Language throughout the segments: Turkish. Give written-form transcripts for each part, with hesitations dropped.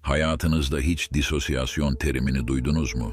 Hayatınızda hiç disosyasyon terimini duydunuz mu?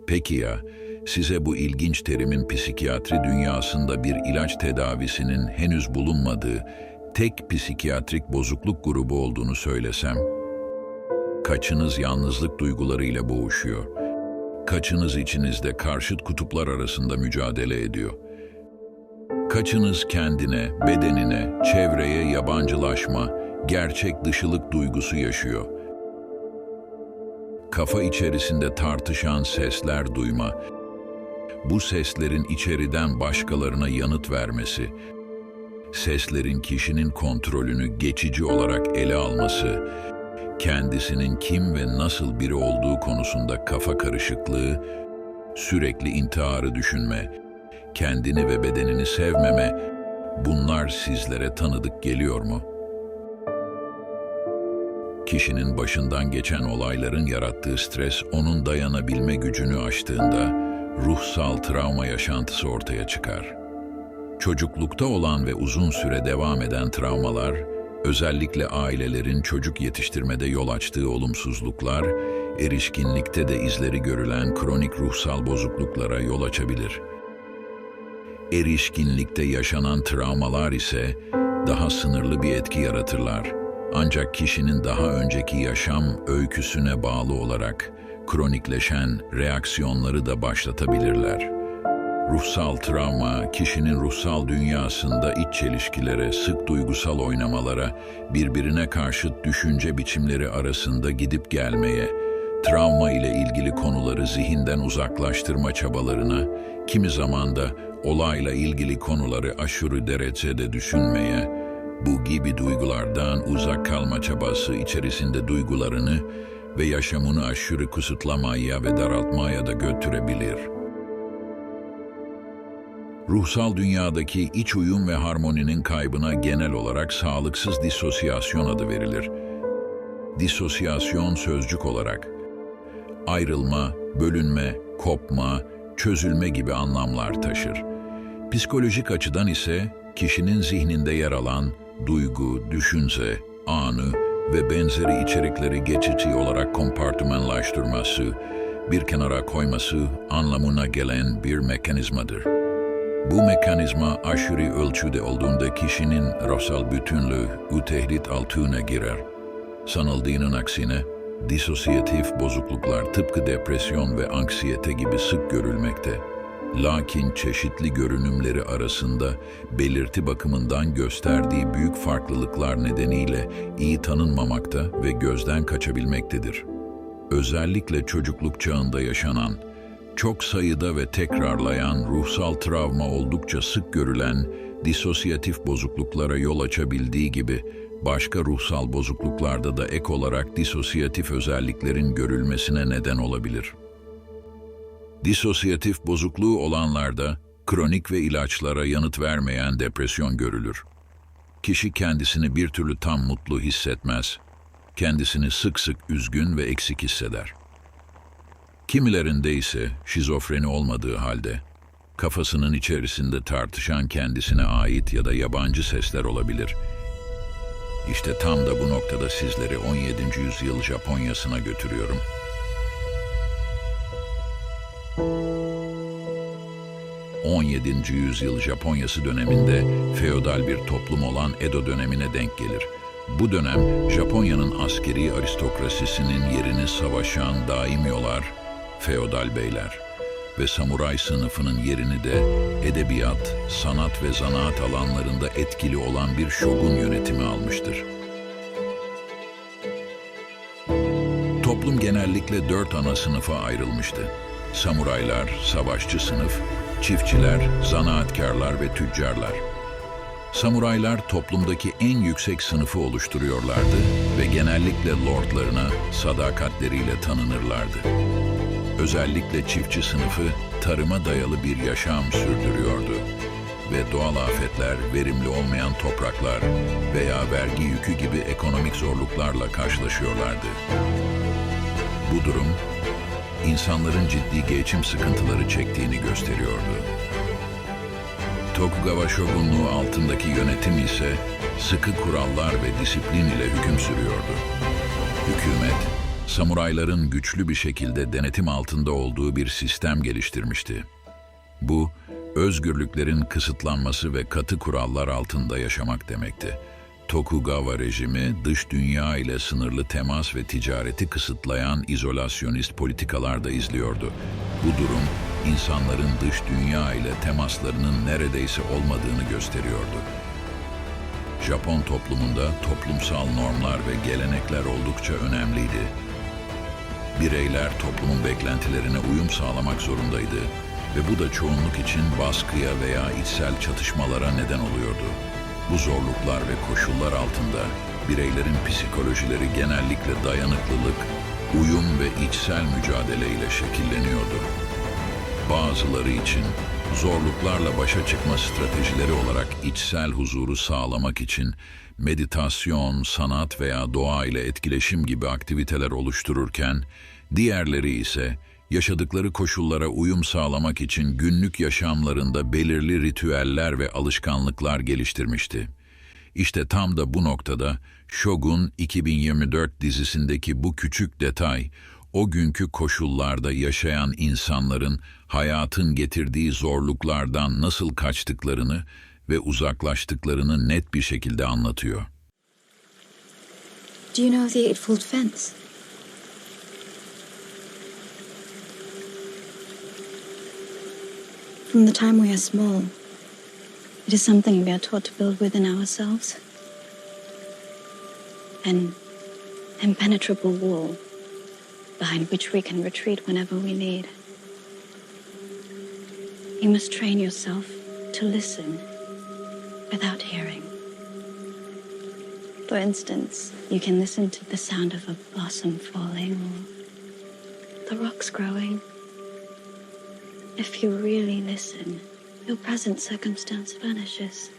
Peki ya, size bu ilginç terimin psikiyatri dünyasında bir ilaç tedavisinin henüz bulunmadığı tek psikiyatrik bozukluk grubu olduğunu söylesem? Kaçınız yalnızlık duygularıyla boğuşuyor? Kaçınız içinizde karşıt kutuplar arasında mücadele ediyor? Kaçınız kendine, bedenine, çevreye yabancılaşma, gerçek dışılık duygusu yaşıyor? Kafa içerisinde tartışan sesler duyma, bu seslerin içeriden başkalarına yanıt vermesi, seslerin kişinin kontrolünü geçici olarak ele alması, kendisinin kim ve nasıl biri olduğu konusunda kafa karışıklığı, sürekli intiharı düşünme, kendini ve bedenini sevmeme, bunlar sizlere tanıdık geliyor mu? Kişinin başından geçen olayların yarattığı stres, onun dayanabilme gücünü aştığında ruhsal travma yaşantısı ortaya çıkar. Çocuklukta olan ve uzun süre devam eden travmalar, özellikle ailelerin çocuk yetiştirmede yol açtığı olumsuzluklar, erişkinlikte de izleri görülen kronik ruhsal bozukluklara yol açabilir. Erişkinlikte yaşanan travmalar ise daha sınırlı bir etki yaratırlar. Ancak kişinin daha önceki yaşam öyküsüne bağlı olarak kronikleşen reaksiyonları da başlatabilirler. Ruhsal travma, kişinin ruhsal dünyasında iç çelişkilere, sık duygusal oynamalara, birbirine karşıt düşünce biçimleri arasında gidip gelmeye, travma ile ilgili konuları zihinden uzaklaştırma çabalarına, kimi zaman da olayla ilgili konuları aşırı derecede düşünmeye, bu gibi duygulardan uzak kalma çabası içerisinde duygularını ve yaşamını aşırı kısıtlamaya ve daraltmaya da götürebilir. Ruhsal dünyadaki iç uyum ve harmoninin kaybına genel olarak sağlıksız disosyasyon adı verilir. Disosyasyon sözcük olarak ayrılma, bölünme, kopma, çözülme gibi anlamlar taşır. Psikolojik açıdan ise kişinin zihninde yer alan duygu, düşünce, anı ve benzeri içerikleri geçici olarak kompartımanlaştırması, bir kenara koyması anlamına gelen bir mekanizmadır. Bu mekanizma aşırı ölçüde olduğunda kişinin ruhsal bütünlüğü tehdit altına girer. Sanıldığının aksine, disosyatif bozukluklar tıpkı depresyon ve anksiyete gibi sık görülmekte. Lakin çeşitli görünümleri arasında belirti bakımından gösterdiği büyük farklılıklar nedeniyle iyi tanınmamakta ve gözden kaçabilmektedir. Özellikle çocukluk çağında yaşanan, çok sayıda ve tekrarlayan ruhsal travma oldukça sık görülen disosyatif bozukluklara yol açabildiği gibi, başka ruhsal bozukluklarda da ek olarak disosyatif özelliklerin görülmesine neden olabilir. Disosyatif bozukluğu olanlarda kronik ve ilaçlara yanıt vermeyen depresyon görülür. Kişi kendisini bir türlü tam mutlu hissetmez, kendisini sık sık üzgün ve eksik hisseder. Kimilerinde ise şizofreni olmadığı halde kafasının içerisinde tartışan kendisine ait ya da yabancı sesler olabilir. İşte tam da bu noktada sizleri 17. yüzyıl Japonya'sına götürüyorum. 17. yüzyıl Japonyası döneminde feodal bir toplum olan Edo dönemine denk gelir. Bu dönem Japonya'nın askeri aristokrasisinin yerini savaşan daimyolar, feodal beyler ve samuray sınıfının yerini de edebiyat, sanat ve zanaat alanlarında etkili olan bir şogun yönetimi almıştır. Toplum genellikle 4 ana sınıfa ayrılmıştı. Samuraylar, savaşçı sınıf, çiftçiler, zanaatkarlar ve tüccarlar. Samuraylar toplumdaki en yüksek sınıfı oluşturuyorlardı ve genellikle lordlarına sadakatleriyle tanınırlardı. Özellikle çiftçi sınıfı tarıma dayalı bir yaşam sürdürüyordu ve doğal afetler, verimli olmayan topraklar veya vergi yükü gibi ekonomik zorluklarla karşılaşıyorlardı. Bu durum, insanların ciddi geçim sıkıntıları çektiğini gösteriyordu. Tokugawa şogunluğu altındaki yönetim ise sıkı kurallar ve disiplin ile hüküm sürüyordu. Hükümet, samurayların güçlü bir şekilde denetim altında olduğu bir sistem geliştirmişti. Bu, özgürlüklerin kısıtlanması ve katı kurallar altında yaşamak demekti. Tokugawa rejimi, dış dünya ile sınırlı temas ve ticareti kısıtlayan izolasyonist politikalar da izliyordu. Bu durum, insanların dış dünya ile temaslarının neredeyse olmadığını gösteriyordu. Japon toplumunda toplumsal normlar ve gelenekler oldukça önemliydi. Bireyler toplumun beklentilerine uyum sağlamak zorundaydı ve bu da çoğunluk için baskıya veya içsel çatışmalara neden oluyordu. Bu zorluklar ve koşullar altında bireylerin psikolojileri genellikle dayanıklılık, uyum ve içsel mücadele ile şekilleniyordu. Bazıları için zorluklarla başa çıkma stratejileri olarak içsel huzuru sağlamak için meditasyon, sanat veya doğa ile etkileşim gibi aktiviteler oluştururken, diğerleri ise yaşadıkları koşullara uyum sağlamak için günlük yaşamlarında belirli ritüeller ve alışkanlıklar geliştirmişti. İşte tam da bu noktada Shogun 2024 dizisindeki bu küçük detay, o günkü koşullarda yaşayan insanların hayatın getirdiği zorluklardan nasıl kaçtıklarını ve uzaklaştıklarını net bir şekilde anlatıyor. Do you know the Eightfold Fence? From the time we are small, it is something we are taught to build within ourselves. An impenetrable wall behind which we can retreat whenever we need. You must train yourself to listen without hearing. For instance, you can listen to the sound of a blossom falling or the rocks growing. If you really listen, your present circumstance vanishes.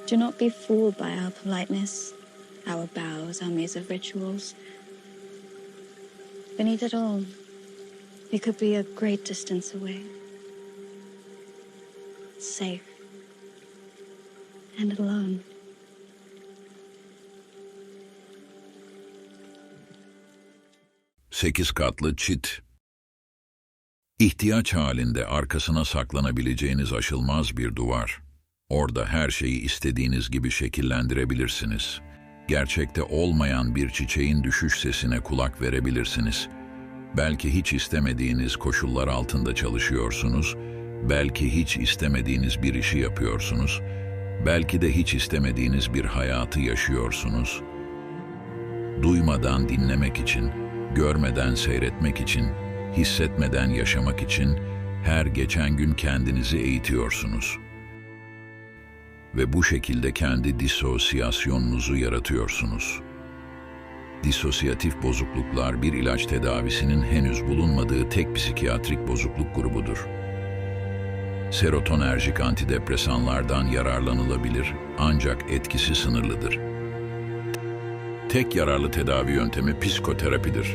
Do not be fooled by our politeness, our bows, our maze of rituals. Beneath it all, we could be a great distance away. Safe and alone. Sekiz katlı çit. İhtiyaç halinde arkasına saklanabileceğiniz aşılmaz bir duvar. Orada her şeyi istediğiniz gibi şekillendirebilirsiniz. Gerçekte olmayan bir çiçeğin düşüş sesine kulak verebilirsiniz. Belki hiç istemediğiniz koşullar altında çalışıyorsunuz, belki hiç istemediğiniz bir işi yapıyorsunuz, belki de hiç istemediğiniz bir hayatı yaşıyorsunuz. Duymadan dinlemek için, görmeden seyretmek için, hissetmeden yaşamak için her geçen gün kendinizi eğitiyorsunuz. Ve bu şekilde kendi disosyasyonunuzu yaratıyorsunuz. Disosyatif bozukluklar bir ilaç tedavisinin henüz bulunmadığı tek psikiyatrik bozukluk grubudur. Serotonerjik antidepresanlardan yararlanılabilir ancak etkisi sınırlıdır. Tek yararlı tedavi yöntemi psikoterapidir.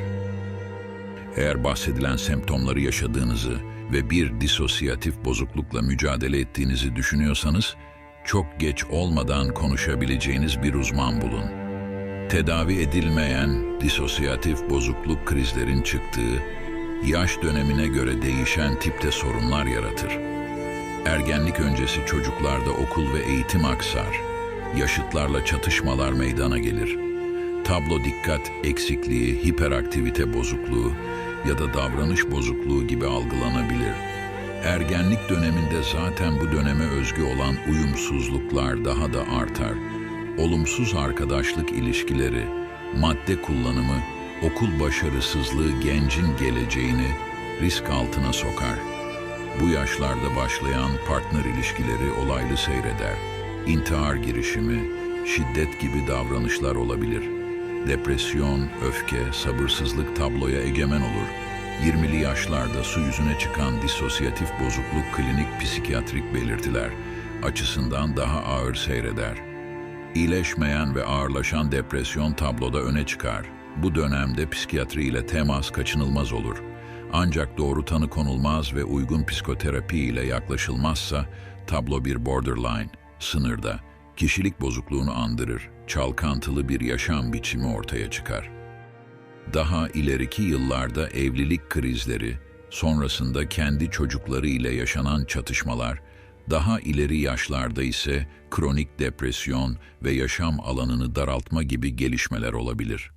Eğer bahsedilen semptomları yaşadığınızı ve bir disosyatif bozuklukla mücadele ettiğinizi düşünüyorsanız, çok geç olmadan konuşabileceğiniz bir uzman bulun. Tedavi edilmeyen disosyatif bozukluk krizlerin çıktığı, yaş dönemine göre değişen tipte sorunlar yaratır. Ergenlik öncesi çocuklarda okul ve eğitim aksar, yaşıtlarla çatışmalar meydana gelir. Tablo dikkat eksikliği, hiperaktivite bozukluğu ya da davranış bozukluğu gibi algılanabilir. Ergenlik döneminde zaten bu döneme özgü olan uyumsuzluklar daha da artar. Olumsuz arkadaşlık ilişkileri, madde kullanımı, okul başarısızlığı gencin geleceğini risk altına sokar. Bu yaşlarda başlayan partner ilişkileri olaylı seyreder. İntihar girişimi, şiddet gibi davranışlar olabilir. Depresyon, öfke, sabırsızlık tabloya egemen olur. 20'li yaşlarda su yüzüne çıkan disosyatif bozukluk klinik psikiyatrik belirtiler açısından daha ağır seyreder. İyileşmeyen ve ağırlaşan depresyon tabloda öne çıkar. Bu dönemde psikiyatri ile temas kaçınılmaz olur. Ancak doğru tanı konulmaz ve uygun psikoterapi ile yaklaşılmazsa tablo bir borderline, sınırda, kişilik bozukluğunu andırır, çalkantılı bir yaşam biçimi ortaya çıkar. Daha ileriki yıllarda evlilik krizleri, sonrasında kendi çocukları ile yaşanan çatışmalar, daha ileri yaşlarda ise kronik depresyon ve yaşam alanını daraltma gibi gelişmeler olabilir.